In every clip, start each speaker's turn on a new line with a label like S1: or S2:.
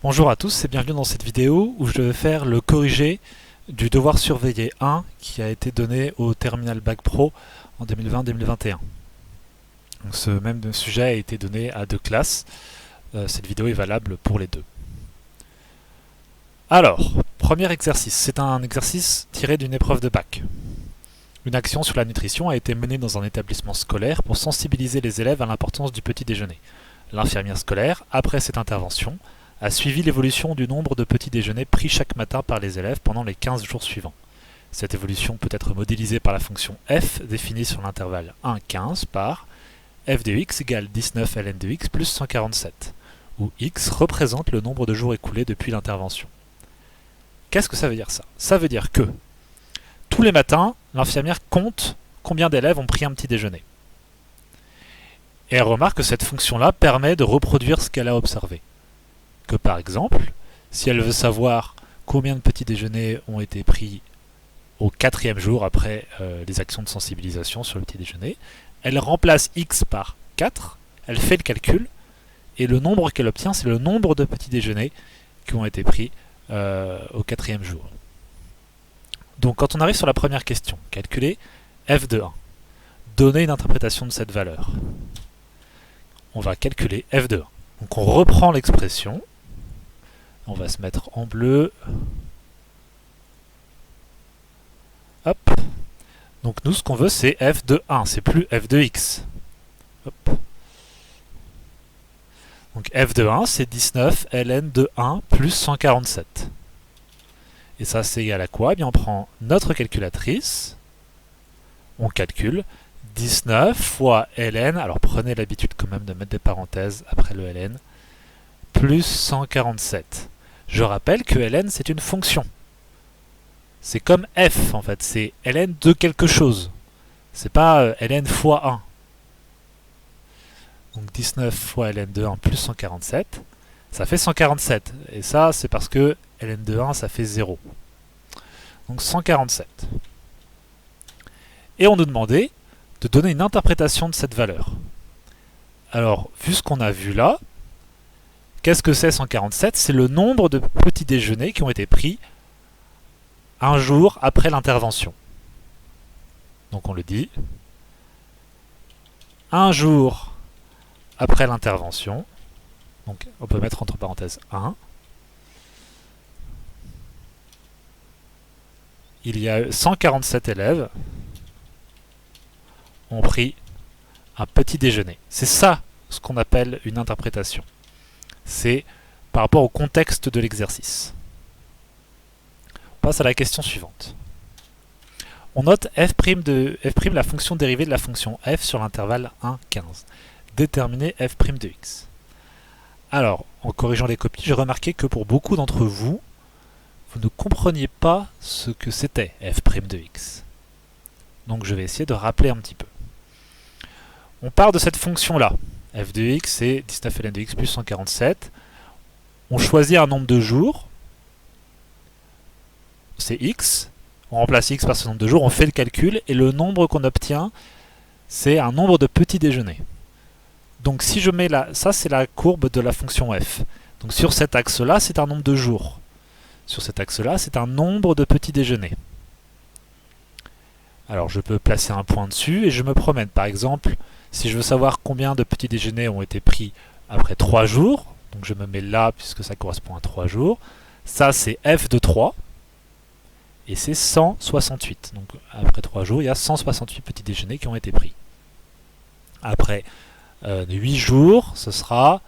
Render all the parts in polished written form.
S1: Bonjour à tous et bienvenue dans cette vidéo où je vais faire le corrigé du devoir surveillé 1 qui a été donné au Terminal Bac Pro en 2020-2021. Donc ce même sujet a été donné à deux classes. Cette vidéo est valable pour les deux. Alors, premier exercice. C'est un exercice tiré d'une épreuve de bac. Une action sur la nutrition a été menée dans un établissement scolaire pour sensibiliser les élèves à l'importance du petit déjeuner. L'infirmière scolaire, après cette intervention, a suivi l'évolution du nombre de petits déjeuners pris chaque matin par les élèves pendant les 15 jours suivants. Cette évolution peut être modélisée par la fonction f définie sur l'intervalle 1,15 par f de x égale 19 ln de x plus 147, où x représente le nombre de jours écoulés depuis l'intervention. Qu'est-ce que ça veut dire ça? Ça veut dire que tous les matins, l'infirmière compte combien d'élèves ont pris un petit déjeuner. Et elle remarque que cette fonction-là permet de reproduire ce qu'elle a observé. Que par exemple, si elle veut savoir combien de petits déjeuners ont été pris au 4e jour après les actions de sensibilisation sur le petit déjeuner, elle remplace x par 4, elle fait le calcul, et le nombre qu'elle obtient, c'est le nombre de petits déjeuners qui ont été pris au 4e jour. Donc quand on arrive sur la première question, calculer f de 1, donner une interprétation de cette valeur. On va calculer f de 1. Donc on reprend l'expression. On va se mettre en bleu. Hop. Donc nous, ce qu'on veut, c'est f de 1. C'est plus f de x. Hop. Donc f de 1, c'est 19 ln de 1 plus 147. Et ça, c'est égal à quoi? Eh bien, on prend notre calculatrice. On calcule 19 fois ln. Alors prenez l'habitude quand même de mettre des parenthèses après le ln. Plus 147. Je rappelle que ln, c'est une fonction. C'est comme f, en fait. C'est ln de quelque chose. C'est pas ln fois 1. Donc 19 fois ln de 1 plus 147, ça fait 147. Et ça, c'est parce que ln de 1, ça fait 0. Donc 147. Et on nous demandait de donner une interprétation de cette valeur. Alors, vu ce qu'on a vu là, qu'est-ce que c'est 147? C'est le nombre de petits déjeuners qui ont été pris un jour après l'intervention. Donc on le dit. Un jour après l'intervention. Donc on peut mettre entre parenthèses 1. Il y a 147 élèves ont pris un petit déjeuner. C'est ça ce qu'on appelle une interprétation. C'est par rapport au contexte de l'exercice. On passe à la question suivante. On note f', la fonction dérivée de la fonction f sur l'intervalle 1,15. Déterminer f' de x. Alors, en corrigeant les copies, j'ai remarqué que pour beaucoup d'entre vous, vous ne compreniez pas ce que c'était f' de x. Donc je vais essayer de rappeler un petit peu. On part de cette fonction-là. f de x, c'est 19 ln de x plus 147. On choisit un nombre de jours. C'est x. On remplace x par ce nombre de jours, on fait le calcul, et le nombre qu'on obtient, c'est un nombre de petits déjeuners. Donc si je mets là, ça c'est la courbe de la fonction f. Donc sur cet axe-là, c'est un nombre de jours. Sur cet axe-là, c'est un nombre de petits déjeuners. Alors je peux placer un point dessus et je me promène. Par exemple, si je veux savoir combien de petits déjeuners ont été pris après 3 jours, donc je me mets là puisque ça correspond à 3 jours, ça c'est f de 3, et c'est 168. Donc après 3 jours, il y a 168 petits déjeuners qui ont été pris. Après 8 jours, ce sera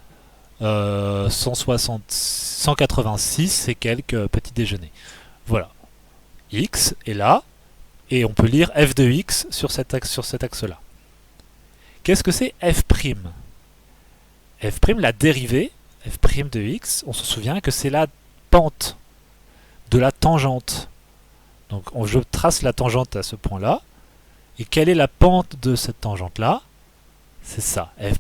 S1: 186 et quelques petits déjeuners. Voilà. X est là, et on peut lire f de x sur cet axe-là. Qu'est-ce que c'est f'? F', la dérivée, f' de x, on se souvient que c'est la pente de la tangente. Donc je trace la tangente à ce point-là, et quelle est la pente de cette tangente-là? C'est ça, f'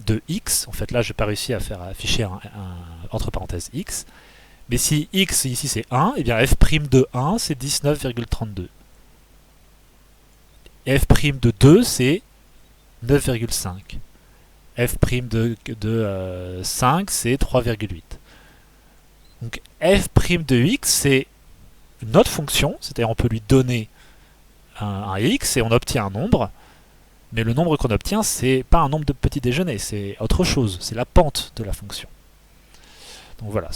S1: de x. En fait, là, je n'ai pas réussi à faire afficher un entre parenthèses x. Mais si x ici c'est 1, et bien f' de 1 c'est 19,32. F' de 2 c'est 9,5. F' de 5 c'est 3,8. Donc f' de x, c'est notre fonction, c'est-à-dire on peut lui donner un x et on obtient un nombre, mais le nombre qu'on obtient, c'est pas un nombre de petits déjeuners, c'est autre chose, c'est la pente de la fonction. Donc voilà,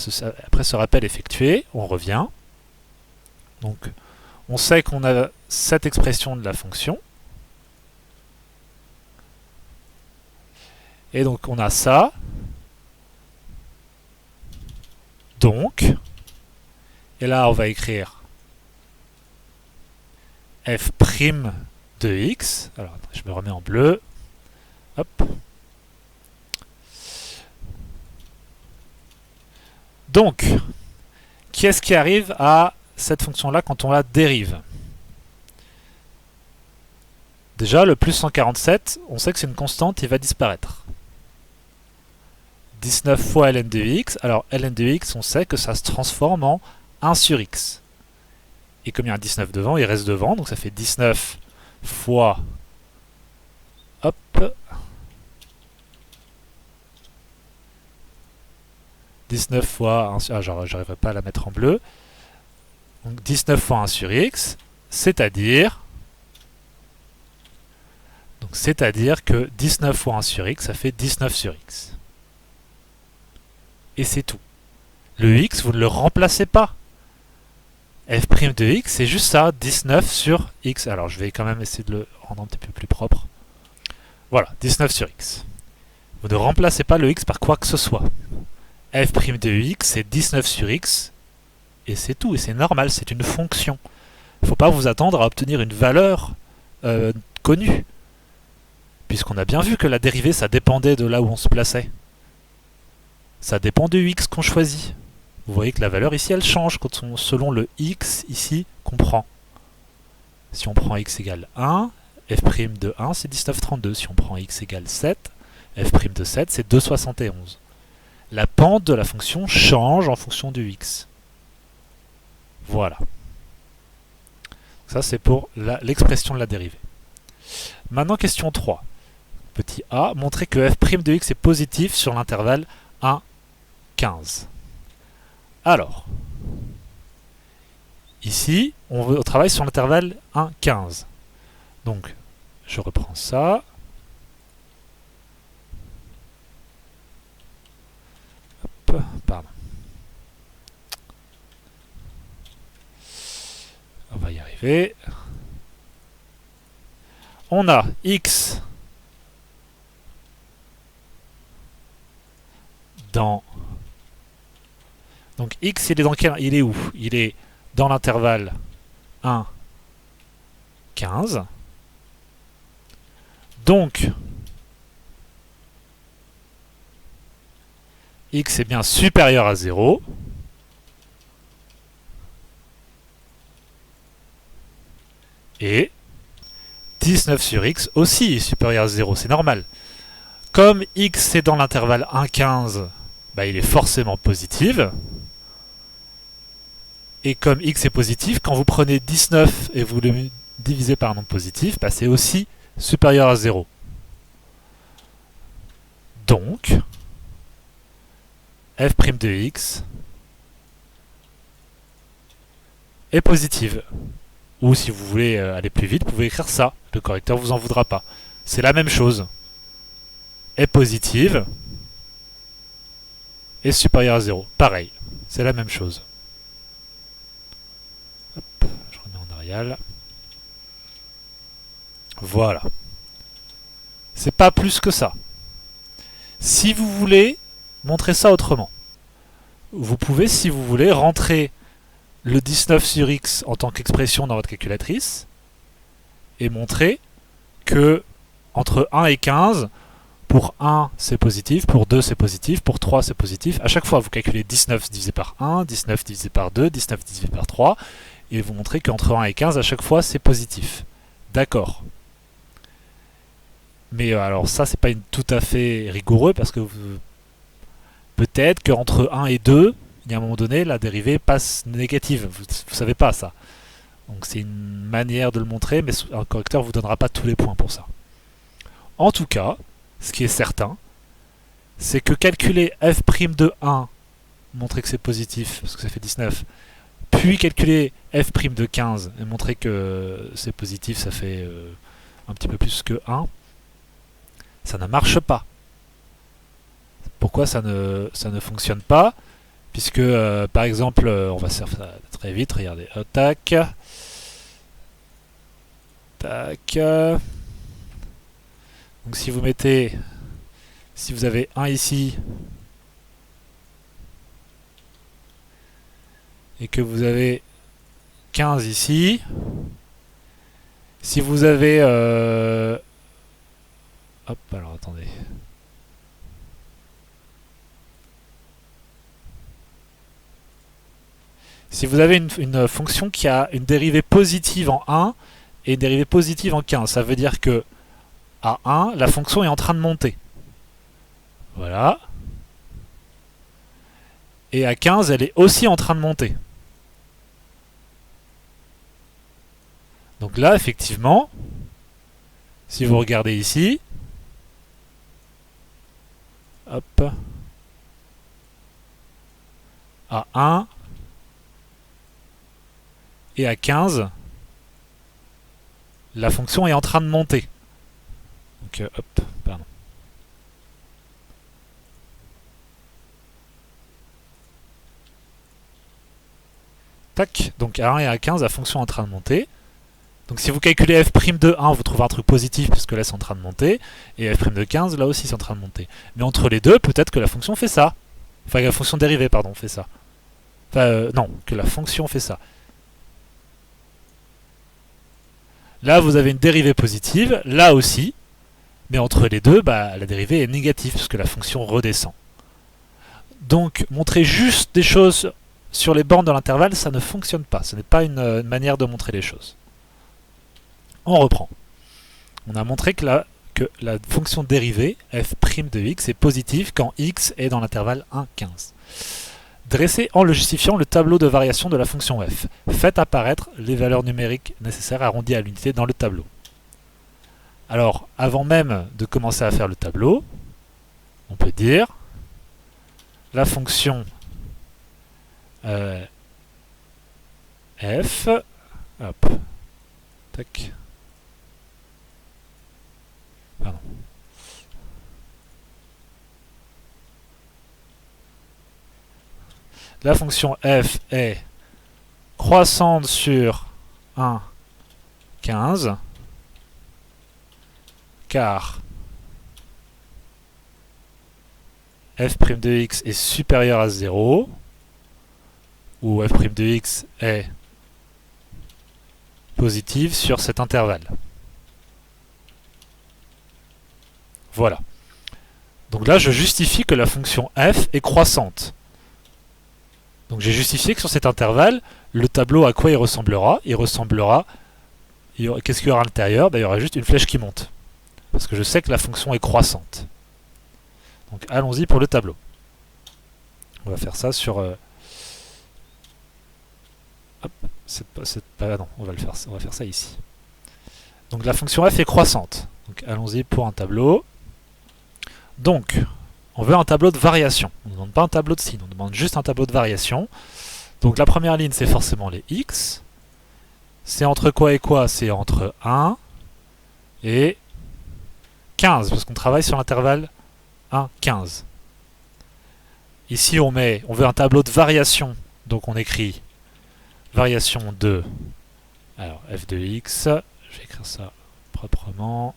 S1: après ce rappel effectué, on revient. Donc on sait qu'on a cette expression de la fonction. Et donc on a ça. Donc, et là on va écrire f' de x. Alors je me remets en bleu. Hop. Donc, qu'est-ce qui arrive à cette fonction-là quand on la dérive? Déjà, le plus 147, on sait que c'est une constante, il va disparaître. 19 fois ln de x. Alors, ln de x, on sait que ça se transforme en 1 sur x. Et comme il y a un 19 devant, il reste devant, donc ça fait 19 fois... Hop. « 19 fois 1 sur... Ah, j'arriverai pas à la mettre en bleu. Donc 19 fois 1 sur x, c'est-à-dire que 19 fois 1 sur x, ça fait 19 sur x. Et c'est tout. Le x, vous ne le remplacez pas. f' de x, c'est juste ça, 19 sur x. Alors je vais quand même essayer de le rendre un petit peu plus propre. Voilà, 19 sur x. Vous ne remplacez pas le x par quoi que ce soit. f' de x, c'est 19 sur x, et c'est tout, et c'est normal, c'est une fonction. Il ne faut pas vous attendre à obtenir une valeur connue, puisqu'on a bien vu que la dérivée, ça dépendait de là où on se plaçait. Ça dépend du x qu'on choisit. Vous voyez que la valeur ici, elle change selon le x ici qu'on prend. Si on prend x égale 1, f' de 1, c'est 19,32. Si on prend x égale 7, f' de 7, c'est 2,71. La pente de la fonction change en fonction du x. Voilà. Ça, c'est pour l'expression de la dérivée. Maintenant, question 3. Petit a, montrer que f' de x est positif sur l'intervalle 1, 15. Alors, ici, on travaille sur l'intervalle 1, 15. Donc, je reprends ça. Hop, pardon. On va y arriver. On a x dans... Donc x, il est dans quel... Il est où? Il est dans l'intervalle 1, 15. Donc, x est bien supérieur à 0. Et 19 sur x aussi est supérieur à 0, c'est normal. Comme x est dans l'intervalle 1, 15, bah, il est forcément positif. Et comme x est positif, quand vous prenez 19 et vous le divisez par un nombre positif, bah, c'est aussi supérieur à 0. Donc, f' de x est positive. Ou si vous voulez aller plus vite, vous pouvez écrire ça. Le correcteur vous en voudra pas. C'est la même chose. Est positive est supérieure à 0. Pareil, c'est la même chose. Hop, je remets en Arial. Voilà. C'est pas plus que ça. Si vous voulez montrer ça autrement, vous pouvez, si vous voulez, rentrer le 19 sur x en tant qu'expression dans votre calculatrice et montrer que entre 1 et 15, pour 1 c'est positif, pour 2 c'est positif, pour 3 c'est positif. À chaque fois, vous calculez 19 divisé par 1, 19 divisé par 2, 19 divisé par 3, et vous montrez qu'entre 1 et 15, à chaque fois, c'est positif. D'accord. Mais alors ça, c'est pas tout à fait rigoureux, parce que peut-être qu'entre 1 et 2, il y a un moment donné, la dérivée passe négative. Vous ne savez pas ça. Donc c'est une manière de le montrer, mais un correcteur ne vous donnera pas tous les points pour ça. En tout cas, ce qui est certain, c'est que calculer f' de 1 montrer que c'est positif, parce que ça fait 19, puis calculer f' de 15 et montrer que c'est positif, ça fait un petit peu plus que 1, ça ne marche pas. Pourquoi ça ne fonctionne pas? Puisque, par exemple, on va faire ça très vite, regardez, tac, tac. Donc si vous mettez, si vous avez 1 ici, et que vous avez 15 ici, si vous avez... hop, alors attendez. Si vous avez une fonction qui a une dérivée positive en 1 et une dérivée positive en 15, ça veut dire que à 1, la fonction est en train de monter. Voilà. Et à 15, elle est aussi en train de monter. Donc là, effectivement, si vous regardez ici, hop, à 1 et à 15, la fonction est en train de monter. Donc, hop, pardon. Tac, donc à 1 et à 15, la fonction est en train de monter. Donc si vous calculez f' de 1, vous trouvez un truc positif puisque là c'est en train de monter, et f' de 15, là aussi c'est en train de monter. Mais entre les deux, peut-être que la fonction fait ça. Enfin, la fonction dérivée, pardon, fait ça. Enfin, non, que la fonction fait ça. Là, vous avez une dérivée positive, là aussi, mais entre les deux, bah, la dérivée est négative puisque la fonction redescend. Donc, montrer juste des choses sur les bornes de l'intervalle, ça ne fonctionne pas. Ce n'est pas une manière de montrer les choses. On reprend. On a montré que la fonction dérivée, f' de x, est positive quand x est dans l'intervalle 1, 15. Dressez en le justifiant le tableau de variation de la fonction f. Faites apparaître les valeurs numériques nécessaires arrondies à l'unité dans le tableau. Alors, avant même de commencer à faire le tableau, on peut dire la fonction f, hop, tac, pardon. La fonction f est croissante sur 1, 15, car f' de x est supérieur à 0, où f' de x est positive sur cet intervalle. Voilà. Donc là, je justifie que la fonction f est croissante. Donc j'ai justifié que sur cet intervalle, le tableau, à quoi il ressemblera? Qu'est-ce qu'il y aura à l'intérieur? Il y aura juste une flèche qui monte. Parce que je sais que la fonction est croissante. Donc allons-y pour le tableau. On va faire ça sur... Hop, non, on va faire ça ici. Donc la fonction f est croissante. Donc allons-y pour un tableau. Donc, on veut un tableau de variation. On ne demande pas un tableau de signe, on demande juste un tableau de variation. Donc la première ligne, c'est forcément les x. C'est entre quoi et quoi? C'est entre 1 et 15, parce qu'on travaille sur l'intervalle 1, 15. Ici, on veut un tableau de variation. Donc on écrit variation de, alors f de x, je vais écrire ça proprement.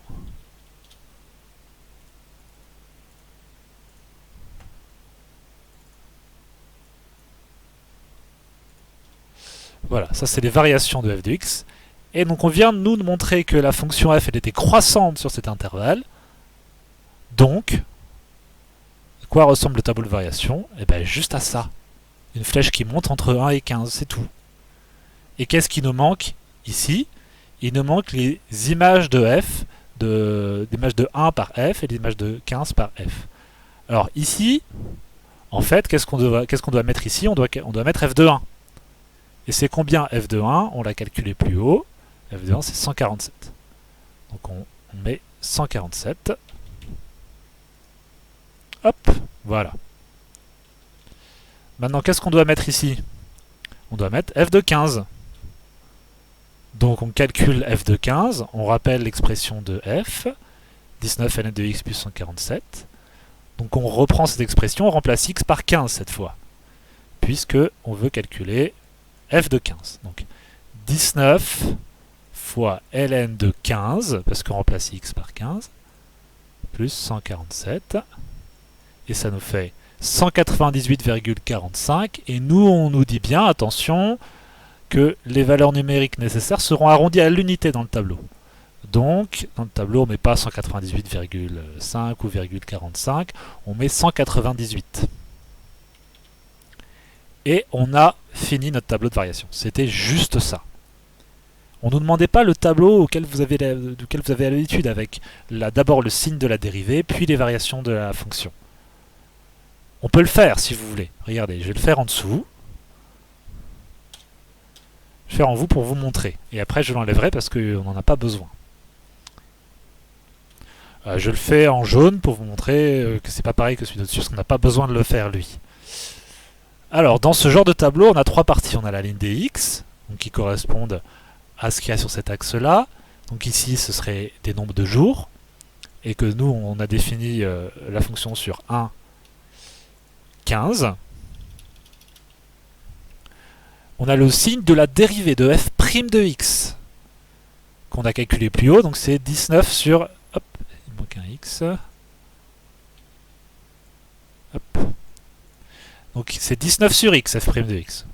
S1: Voilà, ça c'est les variations de f de x. Et donc on vient nous de montrer que la fonction f elle était croissante sur cet intervalle. Donc, à quoi ressemble le tableau de variation? Eh bien juste à ça. Une flèche qui monte entre 1 et 15, c'est tout. Et qu'est-ce qui nous manque ici? Il nous manque les images de f, l'image de 1 par f et l'image de 15 par f. Alors ici, en fait, qu'est-ce qu'on doit mettre ici? On doit mettre f de 1. Et c'est combien f de 1? On l'a calculé plus haut. f de 1, c'est 147. Donc on met 147. Hop, voilà. Maintenant, qu'est-ce qu'on doit mettre ici? On doit mettre f de 15. Donc on calcule f de 15, on rappelle l'expression de f, 19 ln de x plus 147. Donc on reprend cette expression, on remplace x par 15 cette fois, puisque on veut calculer f de 15. Donc 19 fois ln de 15, parce qu'on remplace x par 15, plus 147, et ça nous fait 198,45, et nous on nous dit bien, attention, que les valeurs numériques nécessaires seront arrondies à l'unité dans le tableau. Donc, dans le tableau, on ne met pas 198,5 ou 0,45, on met 198. Et on a fini notre tableau de variation. C'était juste ça. On ne nous demandait pas le tableau duquel vous avez l'habitude, avec d'abord le signe de la dérivée, puis les variations de la fonction. On peut le faire si vous voulez. Regardez, je vais le faire en dessous. Je vais faire en vous pour vous montrer. Et après, je l'enlèverai parce qu'on n'en a pas besoin. Je le fais en jaune pour vous montrer que c'est pas pareil que celui d'au-dessus, parce qu'on n'a pas besoin de le faire, lui. Alors, dans ce genre de tableau, on a trois parties. On a la ligne des x, donc qui correspondent à ce qu'il y a sur cet axe-là. Donc ici, ce serait des nombres de jours. Et que nous, on a défini la fonction sur 1, 15. On a le signe de la dérivée de f' de x, qu'on a calculé plus haut, donc c'est 19 sur... Hop, il manque un x. Hop. Donc c'est 19 sur x, f' de x.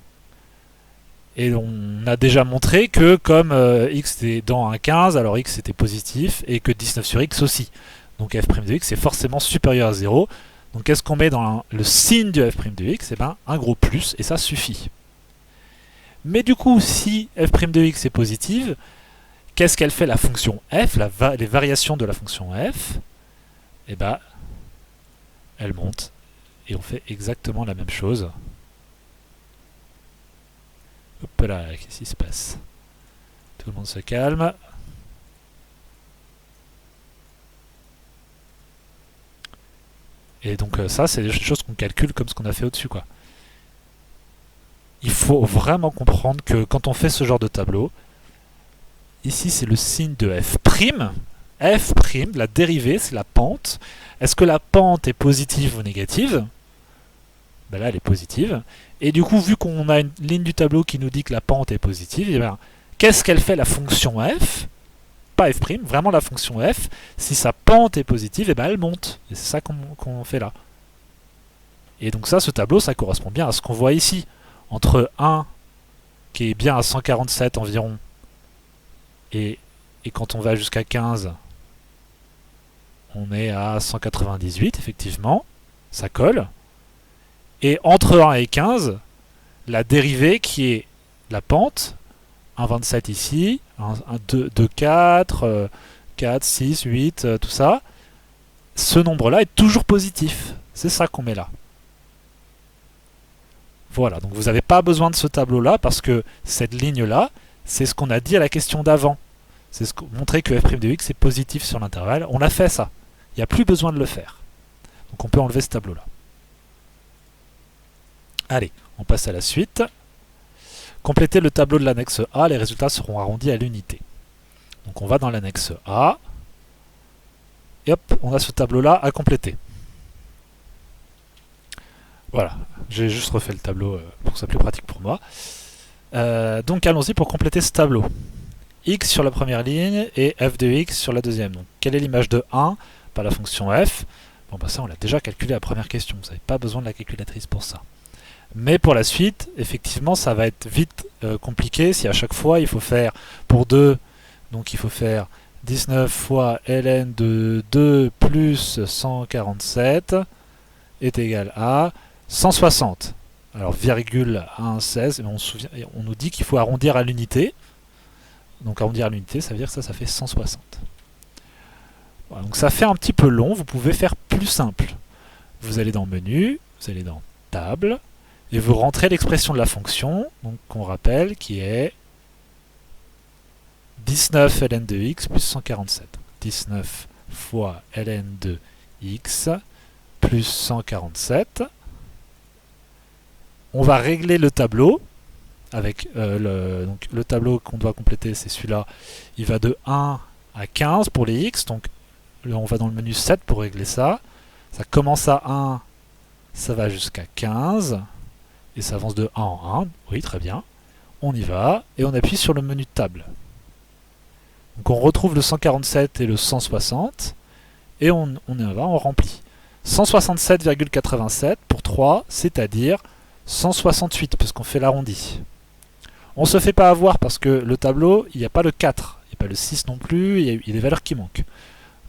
S1: Et on a déjà montré que comme x était dans un 15, alors x était positif, et que 19 sur x aussi. Donc f' de x est forcément supérieur à 0. Donc qu'est-ce qu'on met dans le signe de f' de x? Eh bien, un gros plus, et ça suffit. Mais du coup, si f' de x est positive, qu'est-ce qu'elle fait la fonction f, les variations de la fonction f? Eh bien, elle monte. Et on fait exactement la même chose. Hop là, qu'est-ce qui se passe? Tout le monde se calme. Et donc ça, c'est des choses qu'on calcule comme ce qu'on a fait au-dessus, quoi. Il faut vraiment comprendre que quand on fait ce genre de tableau, ici c'est le signe de f'. F', la dérivée, c'est la pente. Est-ce que la pente est positive ou négative? Ben là, elle est positive. Et du coup, vu qu'on a une ligne du tableau qui nous dit que la pente est positive, eh bien, qu'est-ce qu'elle fait la fonction f? Pas f', vraiment la fonction f. Si sa pente est positive, eh ben, elle monte. Et c'est ça qu'on fait là. Et donc ça, ce tableau, ça correspond bien à ce qu'on voit ici. Entre 1, qui est bien à 147 environ, et quand on va jusqu'à 15, on est à 198, effectivement. Ça colle. Et entre 1 et 15, la dérivée qui est la pente, 1,27 ici, 2, 4, 4, 6, 8, tout ça, ce nombre-là est toujours positif. C'est ça qu'on met là. Voilà, donc vous n'avez pas besoin de ce tableau-là parce que cette ligne-là, c'est ce qu'on a dit à la question d'avant. C'est montrer que f' de x est positif sur l'intervalle. On a fait ça. Il n'y a plus besoin de le faire. Donc on peut enlever ce tableau-là. Allez, on passe à la suite. Compléter le tableau de l'annexe A, les résultats seront arrondis à l'unité. Donc on va dans l'annexe A. Et hop, on a ce tableau-là à compléter. Voilà, j'ai juste refait le tableau pour que ça soit plus pratique pour moi. Donc allons-y pour compléter ce tableau. X sur la première ligne et f de x sur la deuxième. Donc quelle est l'image de 1 par la fonction f? Bon bah ça on l'a déjà calculé à la première question, vous n'avez pas besoin de la calculatrice pour ça. Mais pour la suite, effectivement ça va être vite compliqué si à chaque fois il faut faire pour 2, donc il faut faire 19 fois ln de 2 plus 147 est égal à 160. Alors, virgule 1,16, mais on nous dit qu'il faut arrondir à l'unité. Donc, arrondir à l'unité, ça veut dire que ça fait 160. Voilà, donc, ça fait un petit peu long. Vous pouvez faire plus simple. Vous allez dans Menu, vous allez dans Table, et vous rentrez l'expression de la fonction, donc qu'on rappelle, qui est 19 ln de x plus 147. 19 fois ln de x plus 147. On va régler le tableau avec donc le tableau qu'on doit compléter, c'est celui-là. Il va de 1 à 15 pour les x. Donc là, on va dans le menu 7 pour régler ça. Ça commence à 1, ça va jusqu'à 15. Et ça avance de 1 en 1. Oui, très bien. On y va. Et on appuie sur le menu table. Donc on retrouve le 147 et le 160. Et on y va, on remplit. 167,87 pour 3, c'est-à-dire 168, parce qu'on fait l'arrondi. On ne se fait pas avoir parce que le tableau, il n'y a pas le 4, il n'y a pas le 6 non plus, il y a des valeurs qui manquent.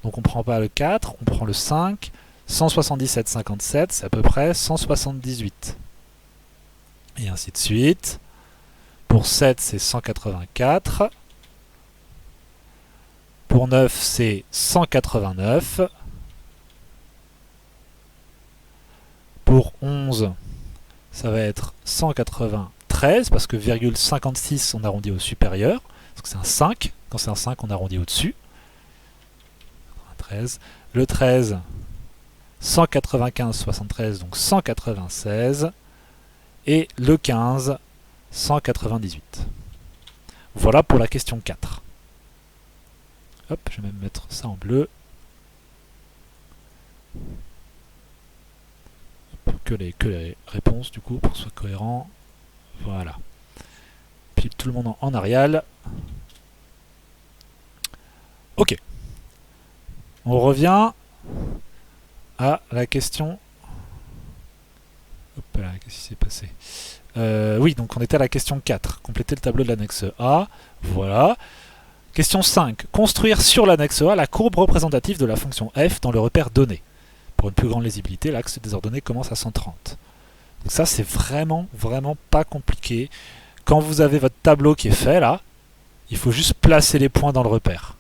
S1: Donc on ne prend pas le 4, on prend le 5, 177,57, c'est à peu près 178. Et ainsi de suite. Pour 7, c'est 184. Pour 9, c'est 189. Pour 11, ça va être 193, parce que virgule 56, on arrondit au supérieur. Parce que c'est un 5. Quand c'est un 5, on arrondit au-dessus. 13. Le 13, 195,73, donc 196. Et le 15, 198. Voilà pour la question 4. Hop, je vais même mettre ça en bleu. Que les réponses, du coup, pour que ce soit cohérent. Voilà. Puis tout le monde en Arial. Ok. On revient à la question. Hop là, qu'est-ce qui s'est passé? Oui, donc on était à la question 4. Compléter le tableau de l'annexe A. Voilà. Question 5. Construire sur l'annexe A la courbe représentative de la fonction f dans le repère donné. Pour une plus grande lisibilité, l'axe des ordonnées commence à 130. Donc ça, c'est vraiment pas compliqué. Quand vous avez votre tableau qui est fait, là, il faut juste placer les points dans le repère.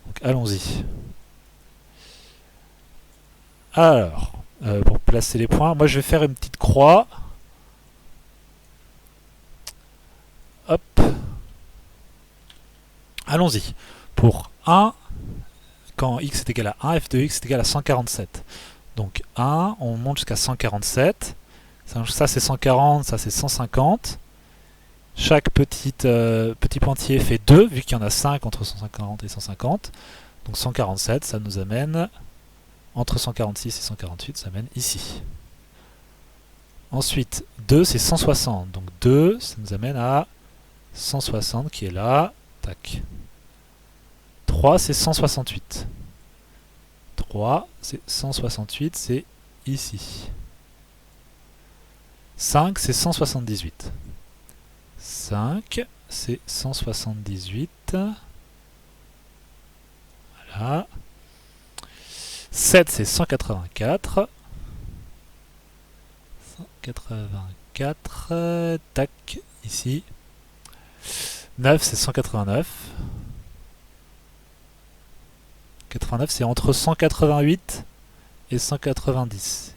S1: Donc allons-y. Alors, pour placer les points, moi je vais faire une petite croix. Hop. Allons-y. Pour 1, quand x est égal à 1, f de x est égal à 147. Donc 1, on monte jusqu'à 147. Ça c'est 140, ça c'est 150. Chaque petit pointillé fait 2, vu qu'il y en a 5 entre 150 et 150. Donc 147, ça nous amène, entre 146 et 148, ça amène ici. Ensuite, 2 c'est 160. Donc 2, ça nous amène à 160 qui est là. Tac. 3 c'est 168. 3 c'est 168, c'est ici. 5 c'est 178. 5 c'est 178. Voilà. 7 c'est 184. 184. Tac, ici. 9 c'est 189. 89 c'est entre 188 et 190.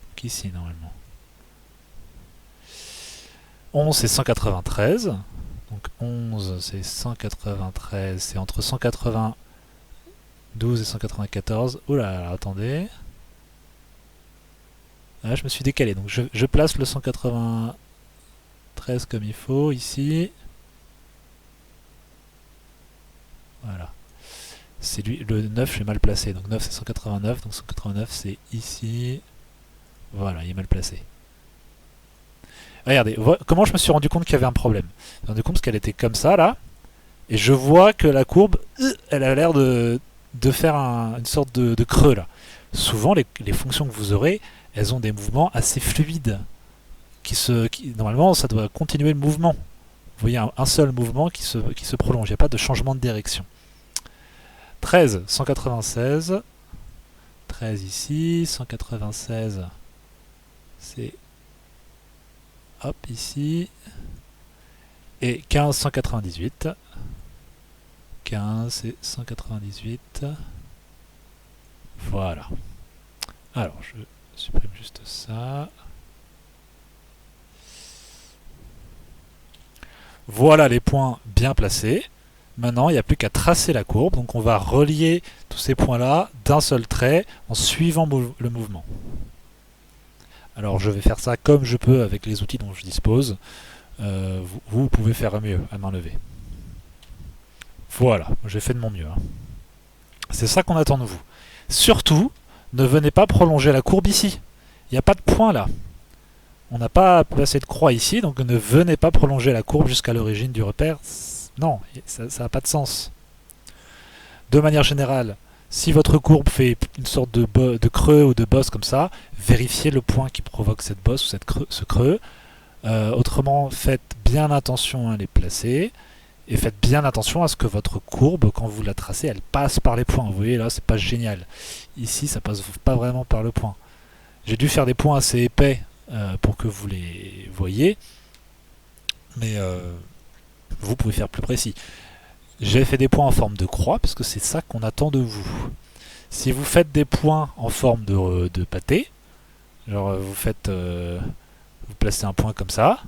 S1: Donc ici normalement. 11 c'est 193. Donc 11 c'est 193. C'est entre 192 et 194. Oh là là, attendez. Là, je me suis décalé. Donc je place le 193 comme il faut ici. Voilà. C'est lui, le 9, je l'ai mal placé. Donc 9, c'est 189. Donc 189, c'est ici. Voilà, il est mal placé. Regardez, comment je me suis rendu compte qu'il y avait un problème. Je me suis rendu compte parce qu'elle était comme ça, là. Et je vois que la courbe, elle a l'air de faire une sorte de creux, là. Souvent, les fonctions que vous aurez, elles ont des mouvements assez fluides. Normalement, ça doit continuer le mouvement. Vous voyez un seul mouvement qui se prolonge. Il n'y a pas de changement de direction. 13, 196. 13 ici. 196, c'est... Hop, ici. Et 15, 198. 15, c'est 198. Voilà. Alors, je supprime juste ça. Voilà les points bien placés. Maintenant, il n'y a plus qu'à tracer la courbe. Donc on va relier tous ces points-là d'un seul trait en suivant le mouvement. Alors je vais faire ça comme je peux avec les outils dont je dispose. Vous pouvez faire mieux à main levée. Voilà, j'ai fait de mon mieux. Hein. C'est ça qu'on attend de vous. Surtout, ne venez pas prolonger la courbe ici. Il n'y a pas de point là. On n'a pas placé de croix ici, donc ne venez pas prolonger la courbe jusqu'à l'origine du repère. Non, ça n'a pas de sens. De manière générale, si votre courbe fait une sorte de creux ou de bosse comme ça, vérifiez le point qui provoque cette bosse ou ce creux. Autrement, faites bien attention à les placer. Et faites bien attention à ce que votre courbe, quand vous la tracez, elle passe par les points. Vous voyez là, c'est pas génial. Ici, ça passe pas vraiment par le point. J'ai dû faire des points assez épais pour que vous les voyez. Mais vous pouvez faire plus précis. J'ai fait des points en forme de croix, parce que c'est ça qu'on attend de vous. Si vous faites des points en forme de pâté, genre vous faites... vous placez un point comme ça.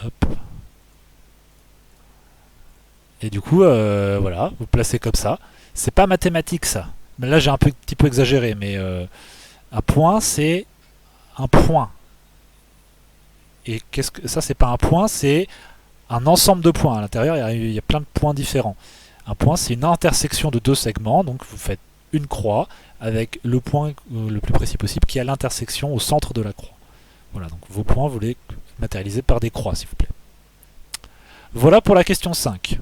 S1: Hop. Et du coup, voilà, vous placez comme ça. C'est pas mathématique ça. Mais là, j'ai un petit peu exagéré, mais un point, c'est un point. Et qu'est-ce que ça, c'est pas un point, c'est un ensemble de points. À l'intérieur, il y a plein de points différents. Un point, c'est une intersection de deux segments. Donc, vous faites une croix avec le point le plus précis possible qui est à l'intersection au centre de la croix. Voilà, donc vos points, vous les matérialisez par des croix, s'il vous plaît. Voilà pour la question 5.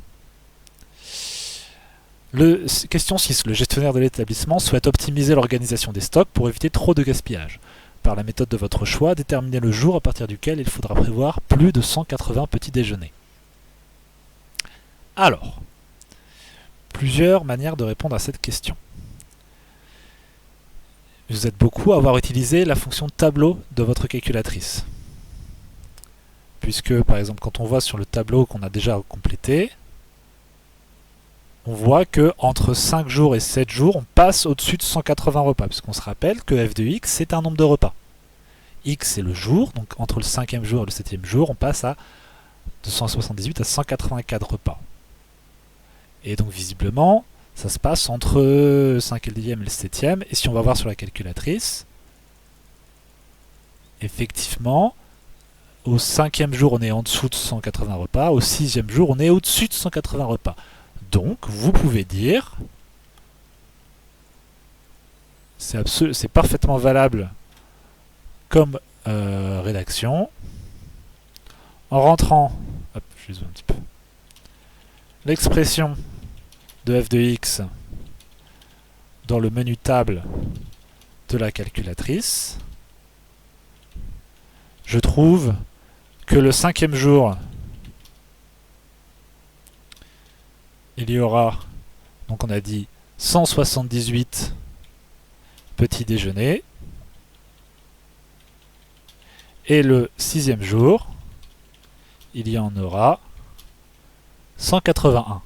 S1: Question 6. Le gestionnaire de l'établissement souhaite optimiser l'organisation des stocks pour éviter trop de gaspillage. Par la méthode de votre choix, déterminez le jour à partir duquel il faudra prévoir plus de 180 petits déjeuners. Alors, plusieurs manières de répondre à cette question. Vous êtes beaucoup à avoir utilisé la fonction tableau de votre calculatrice. Puisque, par exemple, quand on voit sur le tableau qu'on a déjà complété, on voit que entre 5 jours et 7 jours, on passe au-dessus de 180 repas, puisqu'on se rappelle que f de x, c'est un nombre de repas. X, c'est le jour, donc entre le 5e jour et le 7e jour, on passe de 178 à 184 repas. Et donc, visiblement, ça se passe entre le 5e et le 7e, et si on va voir sur la calculatrice, effectivement, au 5e jour, on est en dessous de 180 repas, au 6e jour, on est au-dessus de 180 repas. Donc, vous pouvez dire, c'est parfaitement valable comme rédaction, en rentrant, hop, je zoome un petit peu, l'expression de f de x dans le menu table de la calculatrice, je trouve que le 5e jour, il y aura, donc on a dit 178 petits déjeuners. Et le 6e jour, il y en aura 181.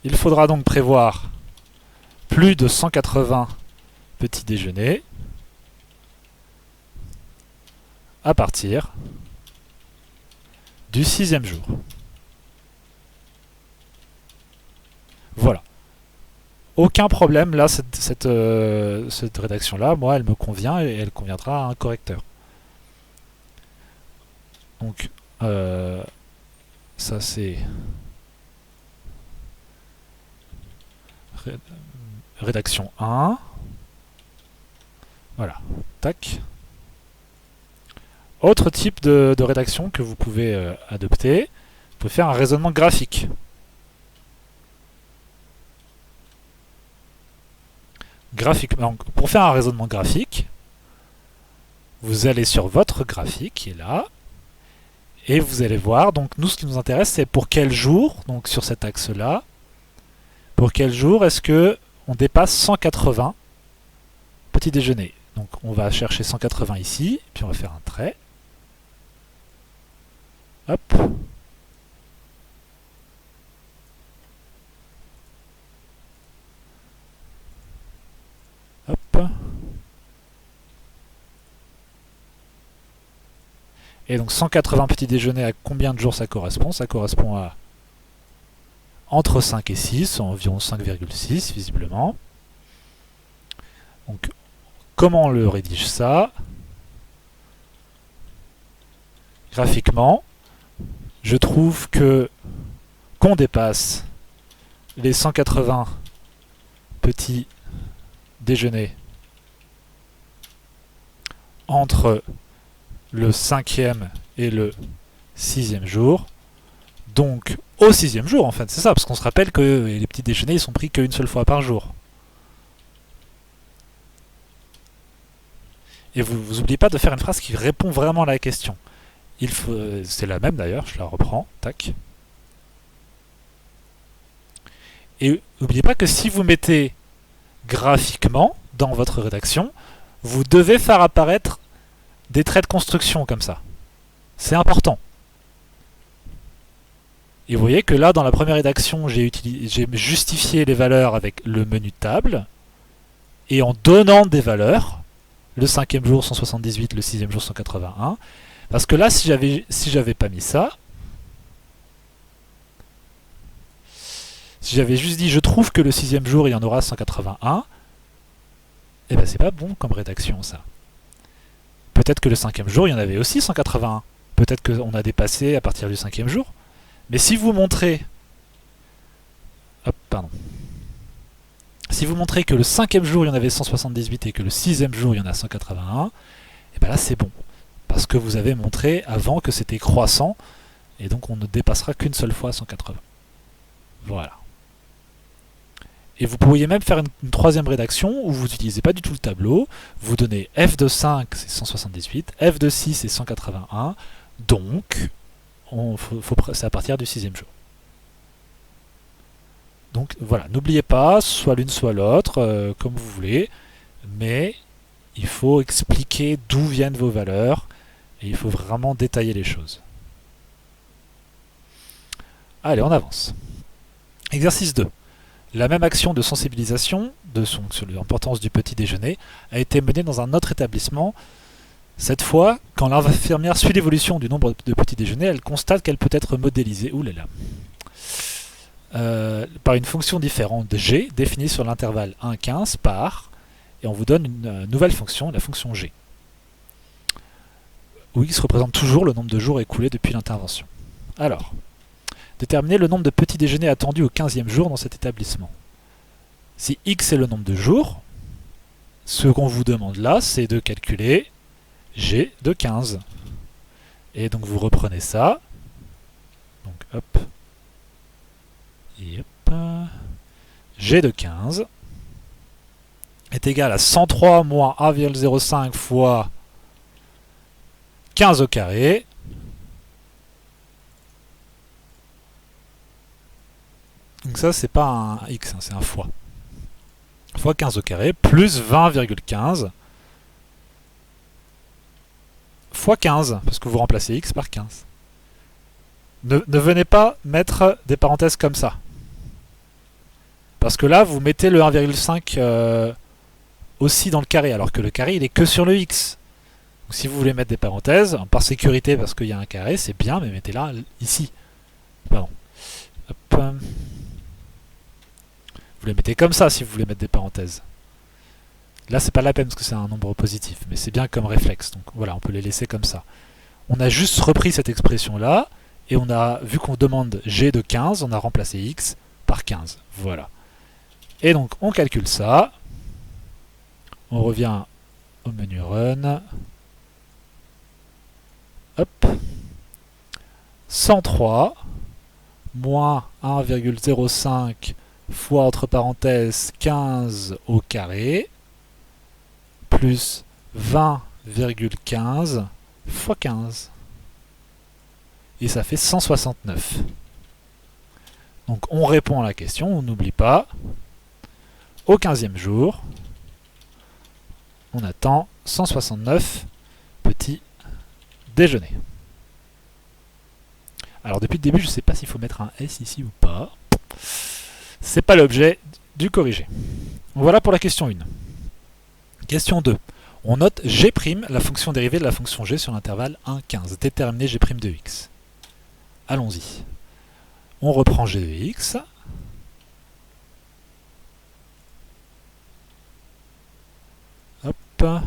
S1: Il faudra donc prévoir plus de 180 petits déjeuners à partir du 6e jour. Voilà. Aucun problème, là, cette rédaction-là, moi, elle me convient et elle conviendra à un correcteur. Donc, ça c'est rédaction 1. Voilà, tac. Autre type de rédaction que vous pouvez adopter, vous pouvez faire un raisonnement graphique. Donc, pour faire un raisonnement graphique, vous allez sur votre graphique qui est là, et vous allez voir, donc nous ce qui nous intéresse c'est pour quel jour, donc sur cet axe-là, pour quel jour est-ce que on dépasse 180 petits déjeuners. Donc on va chercher 180 ici, puis on va faire un trait. Hop. Hop. Et donc 180 petits déjeuners, à combien de jours ça correspond? Ça correspond à entre 5 et 6, environ 5,6 visiblement. Donc, comment on le rédige ça? Graphiquement, je trouve que qu'on dépasse les 180 petits déjeuners entre le 5e et le 6e jour. Donc, au 6e jour, en fait, c'est ça, parce qu'on se rappelle que les petits déjeuners, ils sont pris qu'une seule fois par jour. Et vous n'oubliez pas de faire une phrase qui répond vraiment à la question. C'est la même d'ailleurs, je la reprends, tac. Et n'oubliez pas que si vous mettez graphiquement dans votre rédaction, vous devez faire apparaître des traits de construction comme ça. C'est important. Et vous voyez que là, dans la première rédaction, j'ai justifié les valeurs avec le menu table, et en donnant des valeurs, le 5e jour 178, le 6e jour 181, parce que là, si j'avais pas mis ça, si j'avais juste dit je trouve que le 6e jour il y en aura 181, eh ben c'est pas bon comme rédaction ça. Peut-être que le 5e jour il y en avait aussi 181. Peut-être qu'on a dépassé à partir du 5e jour. Mais si vous montrez. Si vous montrez que le 5e jour il y en avait 178 et que le 6e jour il y en a 181, et ben là c'est bon. Parce que vous avez montré avant que c'était croissant, et donc on ne dépassera qu'une seule fois 180. Voilà. Et vous pourriez même faire une troisième rédaction où vous n'utilisez pas du tout le tableau, vous donnez f de 5 c'est 178, f de 6 c'est 181, donc c'est à partir du 6e jour. Donc voilà, n'oubliez pas, soit l'une soit l'autre, comme vous voulez, mais il faut expliquer d'où viennent vos valeurs, et il faut vraiment détailler les choses. Allez, on avance. Exercice 2. La même action de sensibilisation sur l'importance du petit déjeuner a été menée dans un autre établissement. Cette fois, quand l'infirmière suit l'évolution du nombre de petits déjeuners, elle constate qu'elle peut être modélisée par une fonction différente de g définie sur l'intervalle 1,15 par, et on vous donne une nouvelle fonction, la fonction g, où x représente toujours le nombre de jours écoulés depuis l'intervention. Alors, déterminer le nombre de petits déjeuners attendus au 15e jour dans cet établissement. Si x est le nombre de jours, ce qu'on vous demande là, c'est de calculer g de 15. Et donc vous reprenez ça. Donc hop. Et hop. G de 15 est égal à 103 moins 1,05 fois 15 au carré. Donc ça, c'est pas un x, c'est un fois. Fois 15 au carré, plus 20,15 fois 15, parce que vous remplacez x par 15. Ne venez pas mettre des parenthèses comme ça. Parce que là, vous mettez le 1,5 aussi dans le carré, alors que le carré, il est que sur le x. Donc si vous voulez mettre des parenthèses, par sécurité, parce qu'il y a un carré, c'est bien, mais mettez-la ici. Pardon. Hop. Vous les mettez comme ça si vous voulez mettre des parenthèses. Là, c'est pas la peine parce que c'est un nombre positif, mais c'est bien comme réflexe. Donc voilà, on peut les laisser comme ça. On a juste repris cette expression-là, et on a, vu qu'on demande g de 15, on a remplacé x par 15. Voilà. Et donc, on calcule ça. On revient au menu Run. Hop. 103 moins 1,05 fois entre parenthèses 15 au carré plus 20,15 fois 15. Et ça fait 169. Donc on répond à la question, on n'oublie pas. Au 15e jour, on attend 169 petits déjeuners. Alors depuis le début, je ne sais pas s'il faut mettre un S ici ou pas. C'est pas l'objet du corrigé. Voilà pour la question 1. Question 2. On note g', la fonction dérivée de la fonction g sur l'intervalle 1,15. Déterminer g' de x. Allons-y. On reprend g de x. Hop.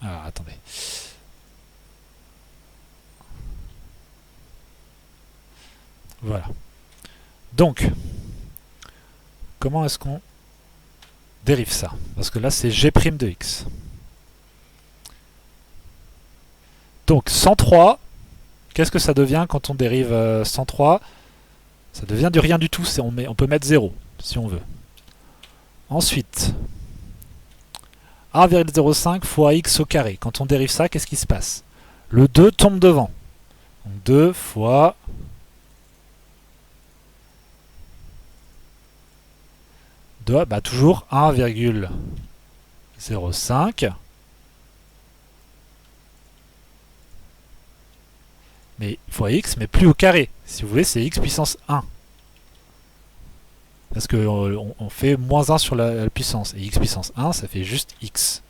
S1: Alors, attendez. Voilà. Donc, comment est-ce qu'on dérive ça? Parce que là, c'est g' de x. Donc, 103, qu'est-ce que ça devient quand on dérive 103? Ça devient du rien du tout. On peut mettre 0, si on veut. Ensuite, 1,05 fois x au carré. Quand on dérive ça, qu'est-ce qui se passe? Le 2 tombe devant. Donc 2 fois... toujours 1,05. Mais fois x, mais plus au carré. Si vous voulez, c'est x puissance 1. Parce qu'on fait moins 1 sur la puissance. Et x puissance 1, ça fait juste x.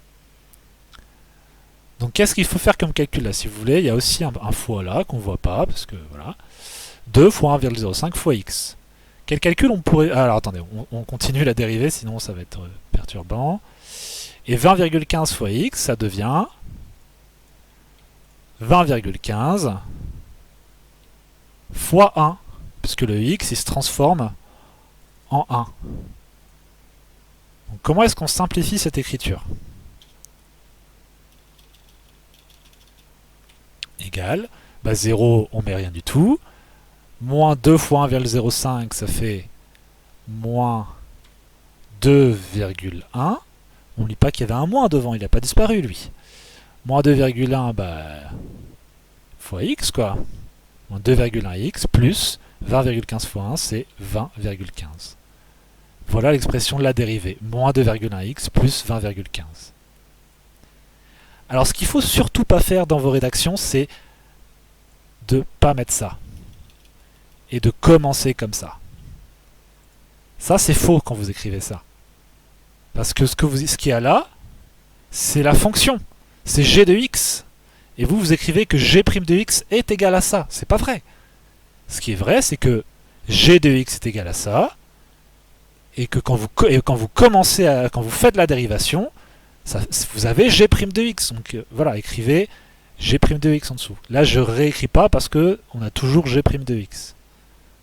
S1: Donc qu'est-ce qu'il faut faire comme calcul là? Si vous voulez, il y a aussi un fois là, qu'on ne voit pas, parce que voilà. 2 fois 1,05 fois x. Quel calcul on pourrait... Alors attendez, on continue la dérivée, sinon ça va être perturbant. Et 20,15 fois x, ça devient 20,15 fois 1, puisque le x, il se transforme en 1. Donc comment est-ce qu'on simplifie cette écriture? Égal, 0, on met rien du tout. Moins 2 fois 1,05, ça fait moins 2,1. On ne lit pas qu'il y avait un moins devant, il n'a pas disparu lui. Moins 2,1, fois x quoi. Moins 2,1x plus 20,15 fois 1, c'est 20,15. Voilà l'expression de la dérivée. Moins 2,1x plus 20,15. Alors ce qu'il ne faut surtout pas faire dans vos rédactions, c'est de ne pas mettre ça. Et de commencer comme ça. Ça, c'est faux quand vous écrivez ça. Parce que ce qu'il y a là, c'est la fonction. C'est g de x. Et vous écrivez que g' de x est égal à ça. C'est pas vrai. Ce qui est vrai, c'est que g de x est égal à ça. Et que quand vous commencez quand vous faites la dérivation, vous avez g' de x. Donc voilà, écrivez g' de x en dessous. Là, je réécris pas parce que on a toujours g' de x.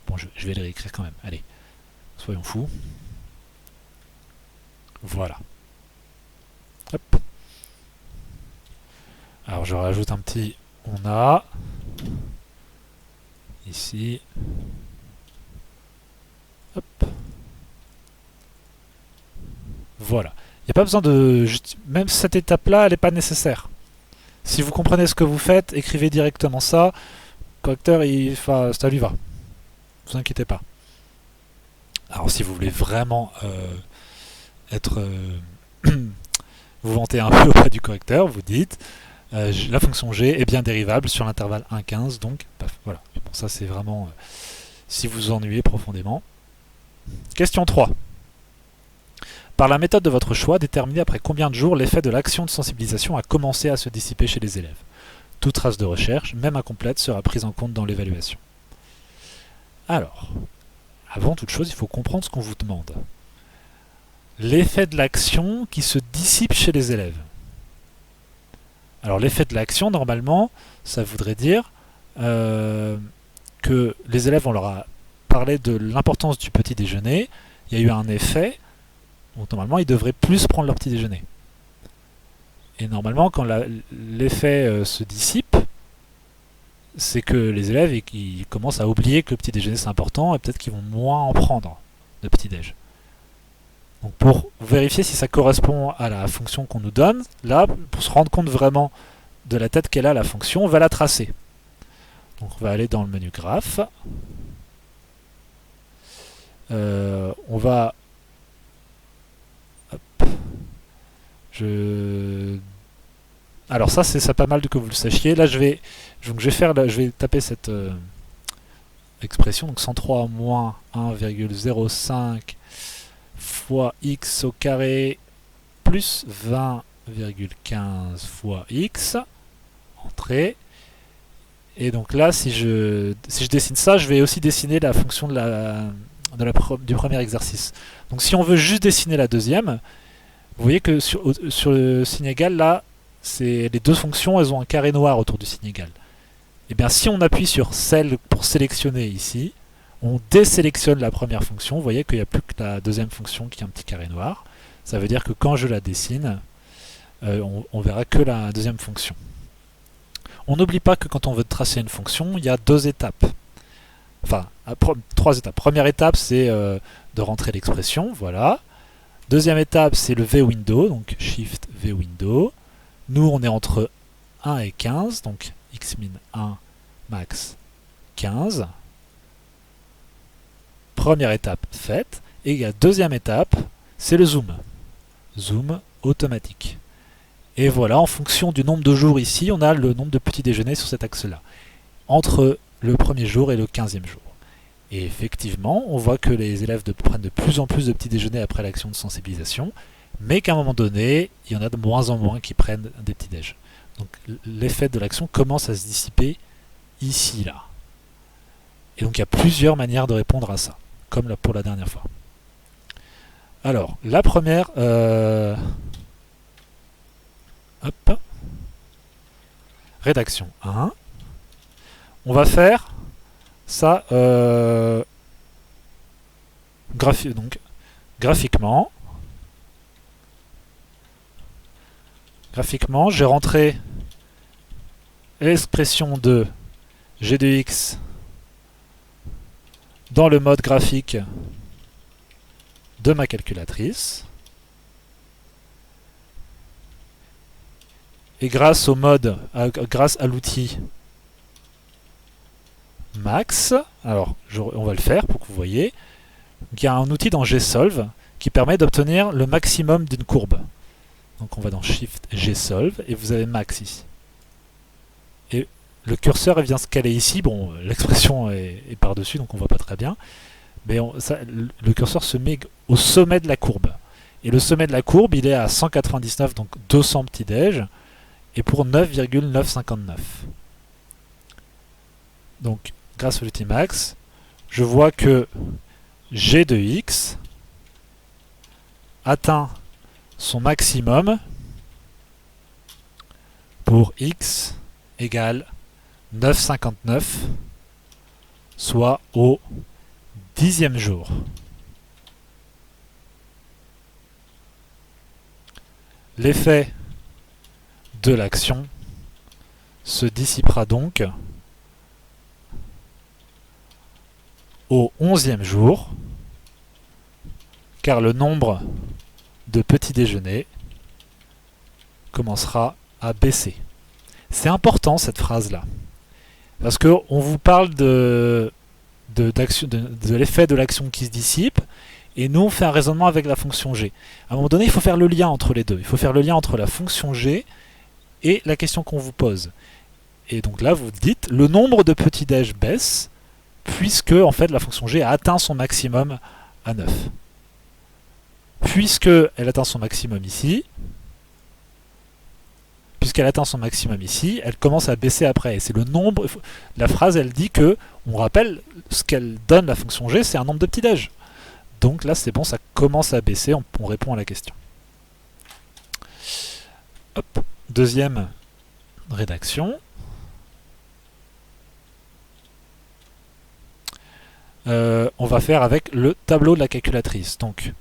S1: Bon, je vais le réécrire quand même. Allez, soyons fous. Voilà. Hop. Alors, je rajoute un petit on a ici. Hop. Voilà. Il n'y a pas besoin de... Même cette étape-là, elle n'est pas nécessaire. Si vous comprenez ce que vous faites, écrivez directement ça. Le correcteur, ça lui va. Ne vous inquiétez pas. Alors si vous voulez vraiment vous vanter un peu auprès du correcteur, vous dites la fonction g est bien dérivable sur l'intervalle 1,15, donc paf, voilà. Bon, ça c'est vraiment si vous vous ennuyez profondément. Question 3. Par la méthode de votre choix, déterminez après combien de jours l'effet de l'action de sensibilisation a commencé à se dissiper chez les élèves. Toute trace de recherche, même incomplète, sera prise en compte dans l'évaluation. Alors, avant toute chose, il faut comprendre ce qu'on vous demande. L'effet de l'action qui se dissipe chez les élèves. Alors l'effet de l'action, normalement, ça voudrait dire que les élèves, on leur a parlé de l'importance du petit déjeuner, il y a eu un effet, donc normalement ils devraient plus prendre leur petit déjeuner. Et normalement, quand l'effet se dissipe, c'est que les élèves ils commencent à oublier que le petit déjeuner c'est important et peut-être qu'ils vont moins en prendre de petit déj. Donc pour vérifier si ça correspond à la fonction qu'on nous donne, là, pour se rendre compte vraiment de la tête qu'elle a la fonction, on va la tracer. Donc on va aller dans le menu graphe. On va... Hop. Alors ça, c'est pas mal que vous le sachiez. Là, je vais taper cette expression. Donc 103 moins 1,05 fois x au carré plus 20,15 fois x. Entrée. Et donc là, si je dessine ça, je vais aussi dessiner la fonction du premier exercice. Donc si on veut juste dessiner la deuxième, vous voyez que sur le signe égal, là, les deux fonctions, elles ont un carré noir autour du signe égal. Et bien si on appuie sur celle pour sélectionner ici, on désélectionne la première fonction, vous voyez qu'il n'y a plus que la deuxième fonction qui a un petit carré noir. Ça veut dire que quand je la dessine, on verra que la deuxième fonction. On n'oublie pas que quand on veut tracer une fonction, il y a deux étapes. Enfin, trois étapes. Première étape, c'est de rentrer l'expression, voilà. Deuxième étape, c'est le V-window, donc Shift V-window. Nous, on est entre 1 et 15, donc xmin 1, max 15. Première étape faite. Et la deuxième étape, c'est le zoom. Zoom automatique. Et voilà, en fonction du nombre de jours ici, on a le nombre de petits déjeuners sur cet axe-là. Entre le premier jour et le 15e jour. Et effectivement, on voit que les élèves prennent de plus en plus de petits déjeuners après l'action de sensibilisation, mais qu'à un moment donné, il y en a de moins en moins qui prennent des petits déj. Donc l'effet de l'action commence à se dissiper ici, là. Et donc il y a plusieurs manières de répondre à ça, comme pour la dernière fois. Alors, la première... hop. Rédaction 1. On va faire ça donc, graphiquement. Graphiquement, j'ai rentré l'expression de g de x dans le mode graphique de ma calculatrice. Et grâce au mode, grâce à l'outil Max, alors on va le faire pour que vous voyez, il y a un outil dans Gsolve qui permet d'obtenir le maximum d'une courbe. Donc on va dans Shift Gsolve et vous avez Max ici. Et le curseur vient se caler ici, bon l'expression est par-dessus donc on voit pas très bien, mais le curseur se met au sommet de la courbe. Et le sommet de la courbe il est à 199, donc 200 petits déj, et pour 9,959. Donc grâce à l'outil Max, je vois que g de x atteint son maximum pour x égale 9,59, soit au 10e jour. L'effet de l'action se dissipera donc au 11e jour, car le nombre de petits déjeuners commencera à baisser. C'est important cette phrase-là, parce qu'on vous parle de l'effet de l'action qui se dissipe, et nous on fait un raisonnement avec la fonction g. À un moment donné, il faut faire le lien entre les deux. Il faut faire le lien entre la fonction g et la question qu'on vous pose. Et donc là, vous dites, le nombre de petits déj baisse, puisque en fait la fonction g a atteint son maximum à 9. Puisqu'elle atteint son maximum ici, elle commence à baisser après. Et c'est le nombre. La phrase, elle dit que, on rappelle, ce qu'elle donne la fonction g, c'est un nombre de petits déj. Donc là, c'est bon, ça commence à baisser, on répond à la question. Hop. Deuxième rédaction. On va faire avec le tableau de la calculatrice. Donc,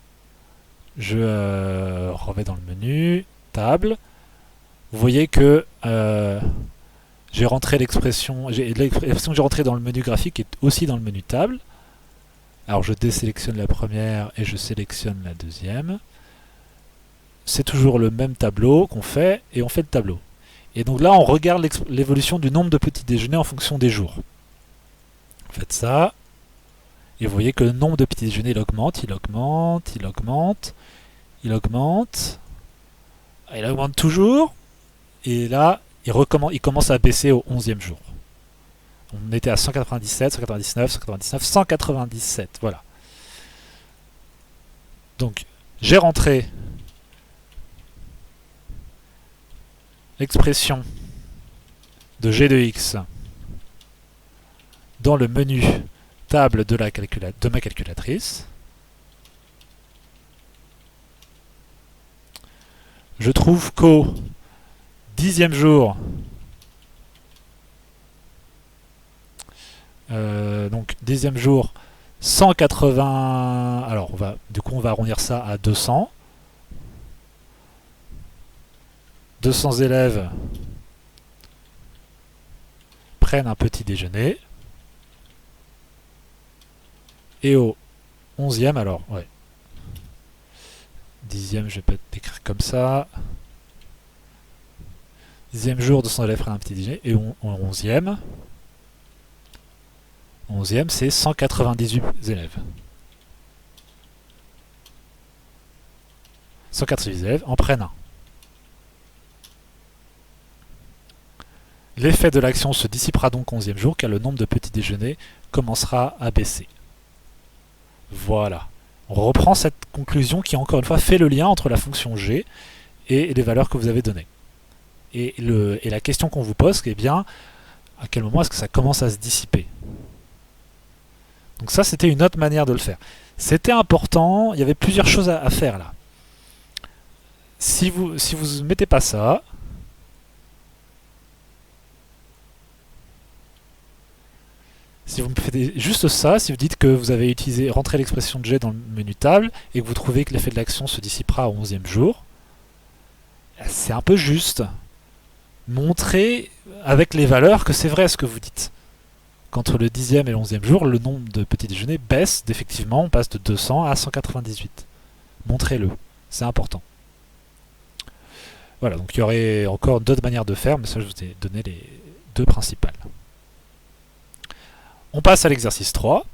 S1: je remets dans le menu, table. Vous voyez que j'ai rentré l'expression que j'ai rentrée dans le menu graphique est aussi dans le menu table. Alors je désélectionne la première et je sélectionne la deuxième. C'est toujours le même tableau qu'on fait et on fait le tableau. Et donc là on regarde l'évolution du nombre de petits déjeuners en fonction des jours. Faites ça. Et vous voyez que le nombre de petits déjeuners il augmente. Il augmente toujours. Et là, il commence à baisser au 11e jour. On était à 197, 199, 199, 197. Voilà. Donc, j'ai rentré l'expression de g de x dans le menu table de ma calculatrice. Je trouve qu'au 10e jour, donc 10e jour, 180. Alors, du coup, on va arrondir ça à 200. 200 élèves prennent un petit déjeuner. Et au 11e, alors, ouais. 10e, je vais peut-être écrire comme ça. 10e jour, 200 élèves prennent un petit déjeuner. Et au 11e, c'est 198 élèves. 198 élèves en prennent un. L'effet de l'action se dissipera donc au 11e jour car le nombre de petits déjeuners commencera à baisser. Voilà. On reprend cette conclusion qui, encore une fois, fait le lien entre la fonction g et les valeurs que vous avez données. Et la question qu'on vous pose, c'est bien, à quel moment est-ce que ça commence à se dissiper? Donc ça, c'était une autre manière de le faire. C'était important, il y avait plusieurs choses à faire là. Si vous ne mettez pas ça, si vous me faites juste ça, si vous dites que vous avez rentré l'expression de g dans le menu table et que vous trouvez que l'effet de l'action se dissipera au 11e jour, c'est un peu juste. Montrez avec les valeurs que c'est vrai ce que vous dites. Qu'entre le 10e et le 11e jour, le nombre de petits déjeuners baisse d'effectivement, on passe de 200 à 198. Montrez-le, c'est important. Voilà, donc il y aurait encore d'autres manières de faire, mais ça je vous ai donné les deux principales. On passe à l'exercice 3.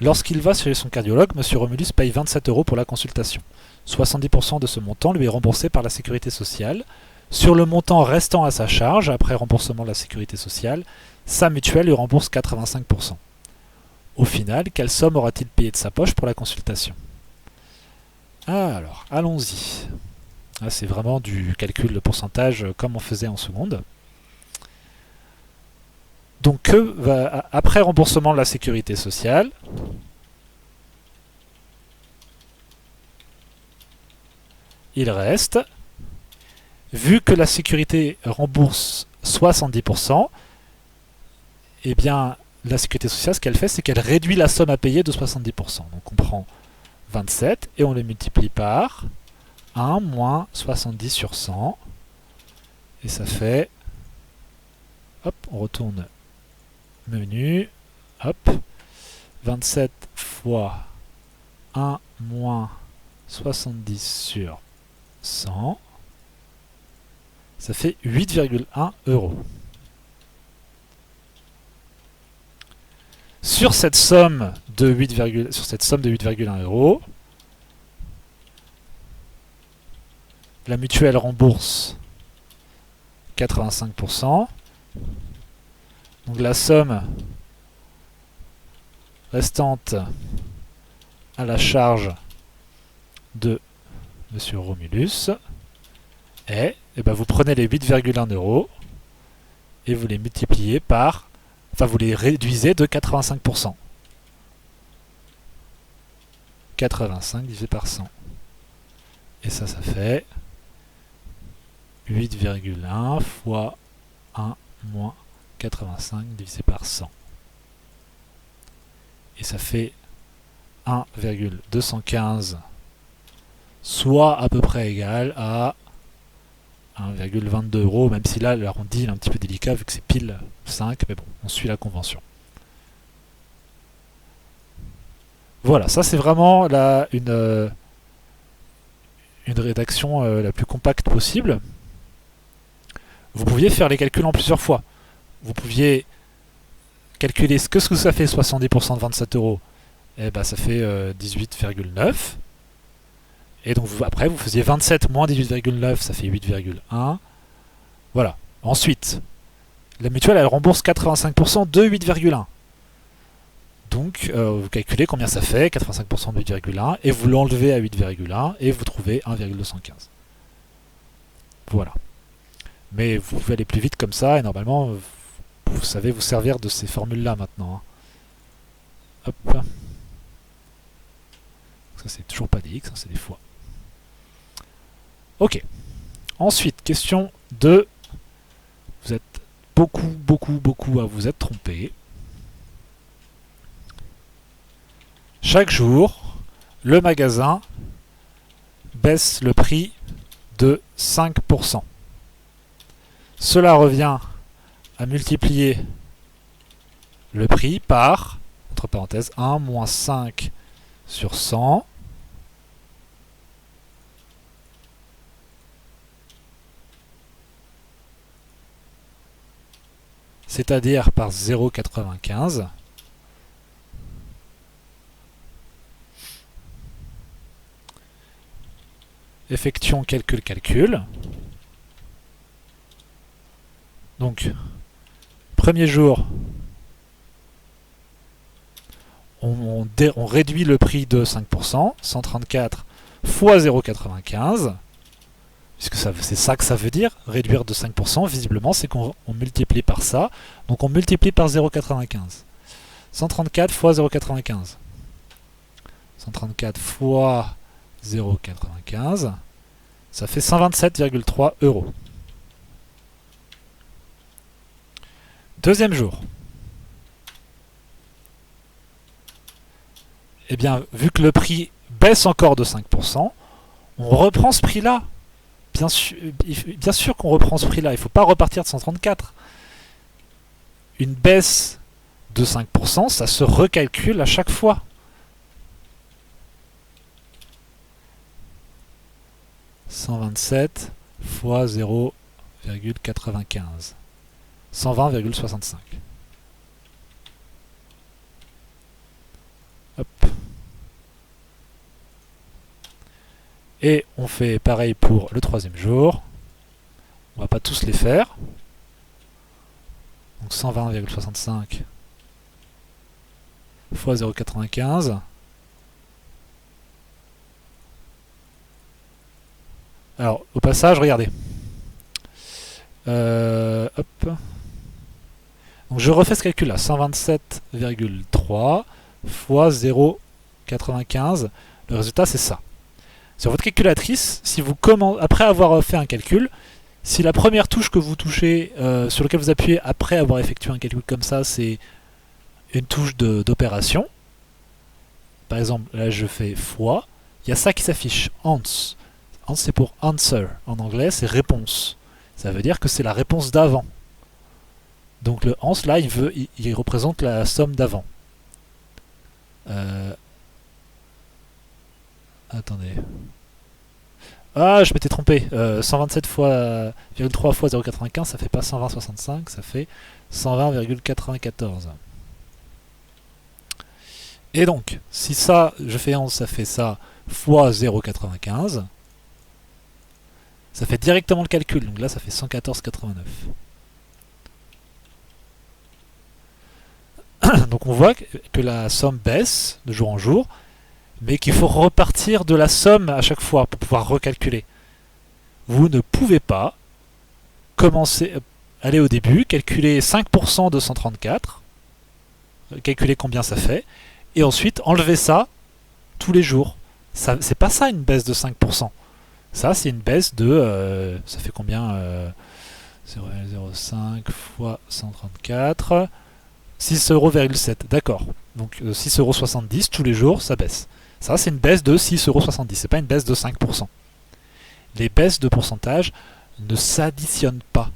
S1: Lorsqu'il va chez son cardiologue, M. Romulus paye 27 € pour la consultation. 70% de ce montant lui est remboursé par la sécurité sociale. Sur le montant restant à sa charge, après remboursement de la sécurité sociale, sa mutuelle lui rembourse 85%. Au final, quelle somme aura-t-il payé de sa poche pour la consultation? Alors, allons-y. Là, c'est vraiment du calcul de pourcentage comme on faisait en seconde. Donc, après remboursement de la sécurité sociale, il reste, vu que la sécurité rembourse 70%, eh bien, la sécurité sociale, ce qu'elle fait, c'est qu'elle réduit la somme à payer de 70%. Donc, on prend 27 et on le multiplie par 1 moins 70 sur 100. Et ça fait... Hop, on retourne menu. Hop. 27 fois 1 moins 70 sur 100. Ça fait 8,1 €. Sur cette somme de 8,1 €, la mutuelle rembourse 85%. Donc la somme restante à la charge de M. Romulus est, vous prenez les 8,1 € et vous les multipliez par, vous les réduisez de 85%. 85 divisé par 100. Et ça fait 8,1 fois 1 moins 85 divisé par 100. Et ça fait 1,215, soit à peu près égal à 1,22 €, même si là l'arrondi est un petit peu délicat vu que c'est pile 5, mais bon, on suit la convention. Voilà, ça c'est vraiment une rédaction la plus compacte possible. Vous pouviez faire les calculs en plusieurs fois. Vous pouviez calculer ce que ça fait 70% de 27 €. Et ça fait 18,9. Et donc après vous faisiez 27 moins 18,9, ça fait 8,1. Voilà. Ensuite, la mutuelle elle rembourse 85% de 8,1. Donc vous calculez combien ça fait, 85% de 8,1, et vous l'enlevez à 8,1 et vous trouvez 1,215. Voilà. Mais vous pouvez aller plus vite comme ça, et normalement, vous savez vous servir de ces formules-là maintenant. Hein. Hop. Ça, c'est toujours pas des x, hein, c'est des fois. Ok. Ensuite, question 2. Vous êtes beaucoup à vous être trompé. Chaque jour, le magasin baisse le prix de 5%. Cela revient à multiplier le prix par, entre parenthèses, 1 moins 5 sur 100. C'est-à-dire par 0,95. Effectuons quelques calculs. Donc, premier jour, on réduit le prix de 5%, 134 fois 0,95, puisque c'est ça que ça veut dire, réduire de 5%, visiblement, c'est qu'on multiplie par ça, donc on multiplie par 0,95. 134 fois 0,95. 134 fois 0,95, ça fait 127,3 €. Deuxième jour. Eh bien, vu que le prix baisse encore de 5%, on reprend ce prix-là. Bien sûr qu'on reprend ce prix-là, il ne faut pas repartir de 134. Une baisse de 5%, ça se recalcule à chaque fois. « 127 fois 0,95. 120,65. Hop. Et on fait pareil pour le troisième jour. On va pas tous les faire. Donc 120,65 fois 0,95. Alors, au passage, regardez. Hop. Donc je refais ce calcul là. 127,3 fois 0,95. Le résultat, c'est ça. Sur votre calculatrice, si vous après avoir fait un calcul, si la première touche que vous touchez, sur laquelle vous appuyez après avoir effectué un calcul comme ça, c'est une touche d'opération, par exemple, là je fais fois, il y a ça qui s'affiche, ans. Ans c'est pour answer, en anglais c'est réponse. Ça veut dire que c'est la réponse d'avant. Donc le ans là, il représente la somme d'avant. Attendez. Ah, je m'étais trompé. 127 fois 0,3 fois 0,95, ça fait pas 120,65, ça fait 120,94. Et donc, si ça, je fais 11, ça fait ça fois 0,95, ça fait directement le calcul. Donc là, ça fait 114,89. Donc on voit que la somme baisse de jour en jour, mais qu'il faut repartir de la somme à chaque fois pour pouvoir recalculer. Vous ne pouvez pas aller au début, calculer 5% de 134, calculer combien ça fait, et ensuite enlever ça tous les jours. C'est pas ça une baisse de 5%. Ça, c'est une baisse de... ça fait combien 0,05 fois 134... 6,7€, d'accord. Donc 6,70€ tous les jours, ça baisse. Ça, c'est une baisse de 6,70€. C'est pas une baisse de 5%. Les baisses de pourcentage ne s'additionnent pas.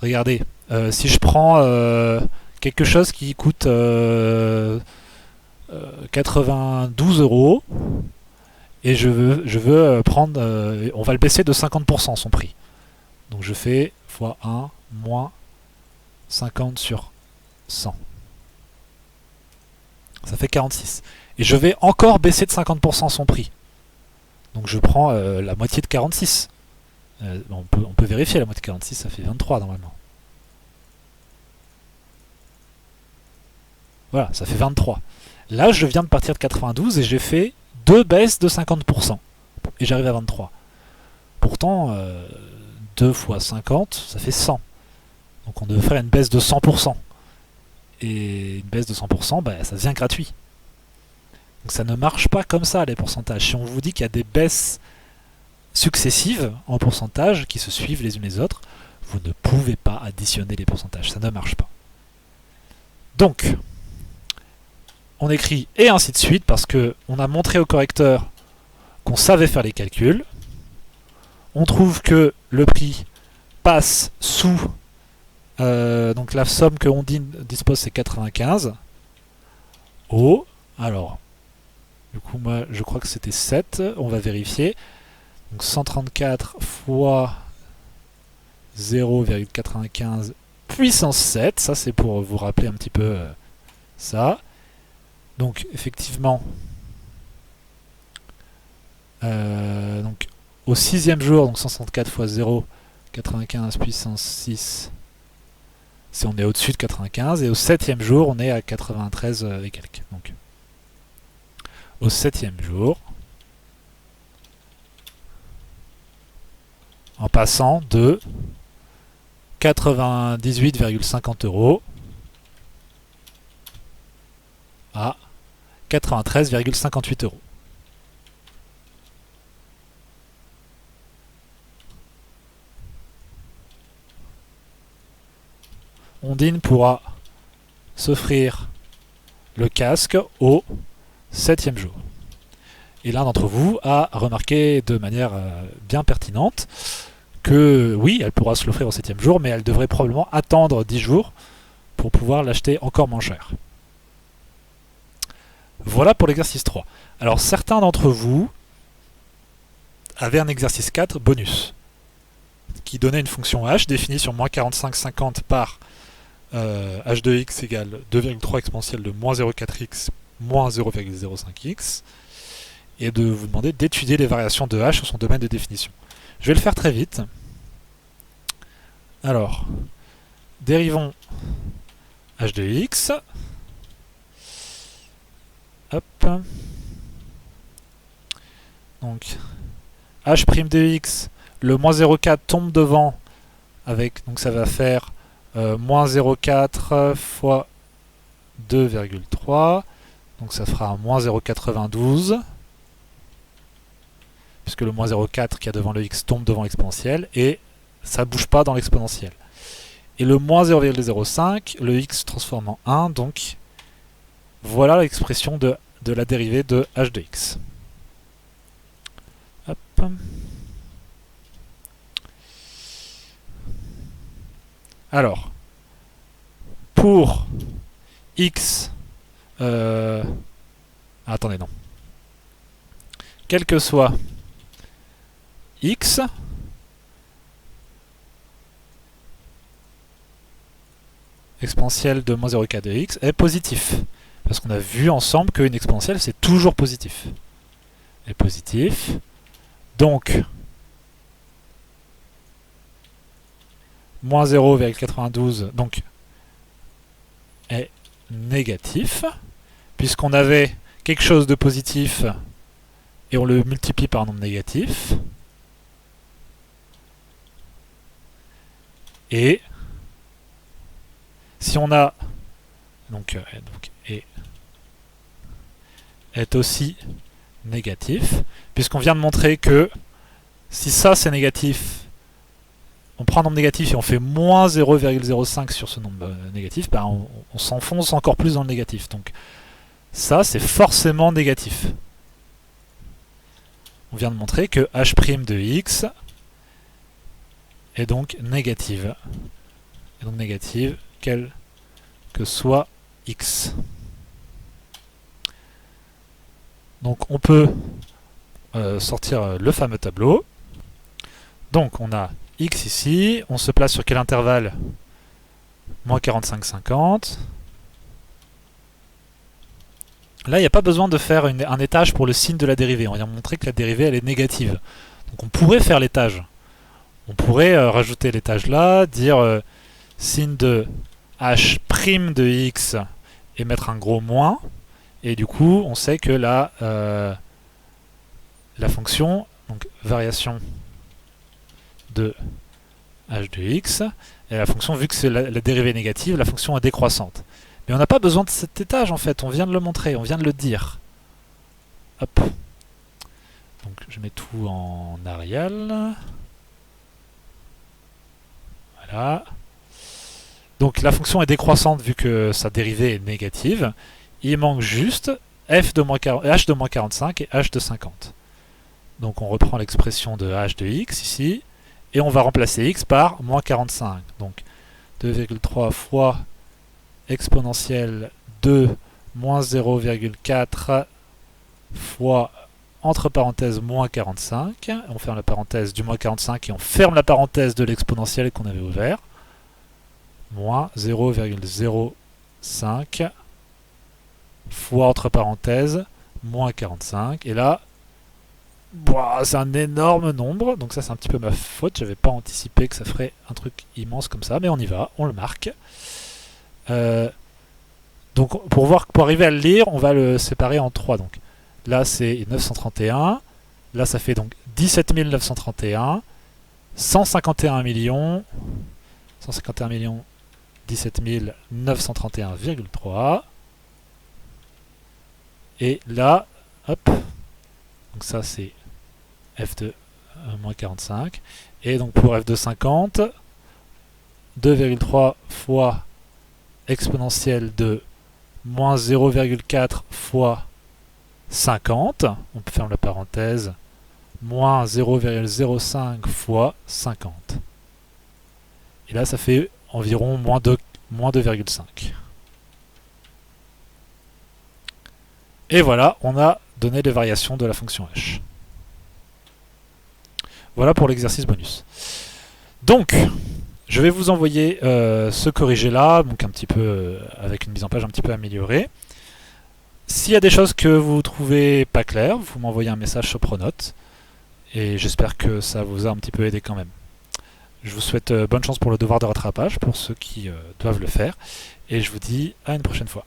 S1: Regardez, si je prends quelque chose qui coûte 92 € et je veux prendre, on va le baisser de 50% son prix. Donc je fais fois 1 moins 50 sur 100. Ça fait 46. Et je vais encore baisser de 50% son prix. Donc je prends la moitié de 46. On peut vérifier, la moitié de 46, ça fait 23 normalement. Voilà, ça fait 23. Là, je viens de partir de 92 et j'ai fait 2 baisses de 50%. Et j'arrive à 23. Pourtant, 2 fois 50, ça fait 100. Donc on devait faire une baisse de 100%. Et une baisse de 100%, bah, ça devient gratuit. Donc ça ne marche pas comme ça, les pourcentages. Si on vous dit qu'il y a des baisses successives en pourcentage qui se suivent les unes les autres, vous ne pouvez pas additionner les pourcentages, ça ne marche pas. Donc, on écrit et ainsi de suite parce qu'on a montré au correcteur qu'on savait faire les calculs. On trouve que le prix passe sous, donc la somme que Ondine dispose c'est 95. Alors, du coup moi je crois que c'était 7, on va vérifier. Donc 134 fois 0,95 puissance 7, ça c'est pour vous rappeler un petit peu ça. Donc effectivement, donc au 6e jour, donc 164 fois 0,95 puissance 6, si on est au-dessus de 95, et au 7e jour, on est à 93 et quelques. Donc au 7e jour, en passant de 98,50 € à 93,58 €. Ondine pourra s'offrir le casque au 7e jour. Et l'un d'entre vous a remarqué de manière bien pertinente que oui, elle pourra se l'offrir au 7e jour, mais elle devrait probablement attendre 10 jours pour pouvoir l'acheter encore moins cher. Voilà pour l'exercice 3. Alors certains d'entre vous avaient un exercice 4 bonus qui donnait une fonction h définie sur moins 45,50 par h de x égale 2,3 exponentielle de moins 0,4x moins 0,05x, et de vous demander d'étudier les variations de h sur son domaine de définition. Je vais le faire très vite. Alors, dérivons h de x. Hop. Donc, h' de x, le moins 0,4 tombe devant, avec, donc ça va faire moins 0,4 fois 2,3, donc ça fera moins 0,92, puisque le moins 0,4 qu'il y a devant le x tombe devant l'exponentielle, et ça ne bouge pas dans l'exponentielle. Et le moins 0,05, le x se transforme en 1, donc voilà l'expression de la dérivée de h de x. Hop. Alors, pour x... attendez, non. Quel que soit x, exponentielle de moins 0,4 de x est positif. Parce qu'on a vu ensemble qu'une exponentielle, c'est toujours positif. Est positif. Donc, moins 0,92 donc, est négatif. Puisqu'on avait quelque chose de positif et on le multiplie par un nombre négatif. Et si on a et est aussi négatif, puisqu'on vient de montrer que si ça c'est négatif, on prend un nombre négatif et on fait moins 0,05 sur ce nombre négatif, ben on s'enfonce encore plus dans le négatif. Donc ça c'est forcément négatif. On vient de montrer que h' de x est donc négative. Et donc négative, quel que soit x. Donc on peut sortir le fameux tableau. Donc on a x ici, on se place sur quel intervalle? Moins 45,50. Là, il n'y a pas besoin de faire un étage pour le signe de la dérivée. On vient montrer que la dérivée, elle est négative. Donc on pourrait faire l'étage. On pourrait rajouter l'étage là, dire signe de h' de x et mettre un gros moins. Et du coup, on sait que la fonction, donc variation de h de x. Et la fonction, vu que c'est la dérivée négative, la fonction est décroissante. Mais on n'a pas besoin de cet étage en fait, on vient de le montrer, on vient de le dire. Hop. Donc je mets tout en Arial. Voilà. Donc la fonction est décroissante vu que sa dérivée est négative. Il manque juste h de moins 45 et h de 50. Donc on reprend l'expression de h de x ici. Et on va remplacer x par moins 45. Donc 2,3 fois exponentielle de moins 0,4 fois entre parenthèses moins 45. On ferme la parenthèse du moins 45 et on ferme la parenthèse de l'exponentielle qu'on avait ouvert. Moins 0,05 fois entre parenthèses moins 45. Et là, c'est un énorme nombre. Donc ça c'est un petit peu ma faute. J'avais pas anticipé que ça ferait un truc immense comme ça. Mais on y va, on le marque. Donc pour arriver à le lire, on va le séparer en 3. Donc là c'est 931. Là ça fait donc 17 931. 151 millions. 151 millions. 17 931,3. Et là, hop. Donc ça c'est f de moins 45. Et donc pour f de 50, 2,3 fois exponentielle de moins 0,4 fois 50. On peut fermer la parenthèse. Moins 0,05 fois 50. Et là, ça fait environ moins 2,5. Et voilà, on a donné les variations de la fonction h. Voilà pour l'exercice bonus. Donc, je vais vous envoyer ce corrigé là, donc un petit peu avec une mise en page un petit peu améliorée. S'il y a des choses que vous trouvez pas claires, vous m'envoyez un message sur Pronote. Et j'espère que ça vous a un petit peu aidé quand même. Je vous souhaite bonne chance pour le devoir de rattrapage, pour ceux qui doivent le faire. Et je vous dis à une prochaine fois.